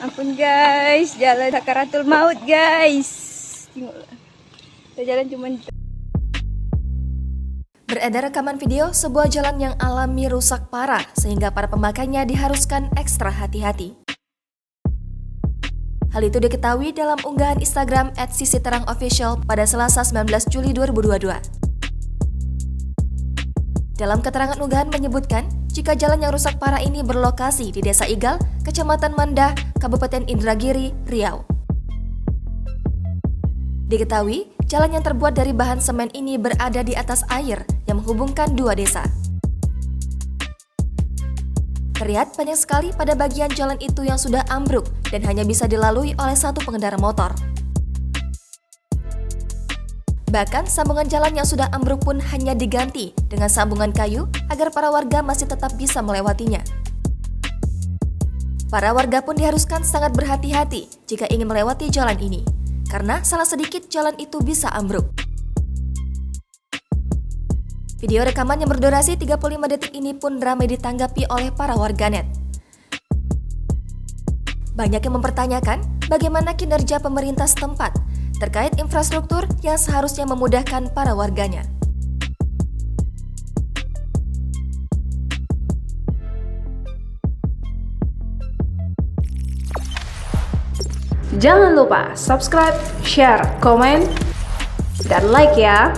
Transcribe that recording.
Ampun guys, jalan sakaratul maut guys. Kita jalan cuma. Beredar rekaman video sebuah jalan yang alami rusak parah sehingga para pemakainya diharuskan ekstra hati-hati. Hal itu diketahui dalam unggahan Instagram @sisiterangofficial pada Selasa 19 Juli 2022. Dalam keterangan unggahan menyebutkan, jika jalan yang rusak parah ini berlokasi di Desa Igal, Kecamatan Mandah, Kabupaten Indragiri, Riau. Diketahui, jalan yang terbuat dari bahan semen ini berada di atas air yang menghubungkan dua desa. Terlihat banyak sekali pada bagian jalan itu yang sudah ambruk dan hanya bisa dilalui oleh satu pengendara motor. Bahkan sambungan jalan yang sudah ambruk pun hanya diganti dengan sambungan kayu agar para warga masih tetap bisa melewatinya. Para warga pun diharuskan sangat berhati-hati jika ingin melewati jalan ini, karena salah sedikit jalan itu bisa ambruk. Video rekaman yang berdurasi 35 detik ini pun ramai ditanggapi oleh para warganet. Banyak yang mempertanyakan bagaimana kinerja pemerintah setempat terkait infrastruktur yang seharusnya memudahkan para warganya. Jangan lupa subscribe, share, komen, dan like ya!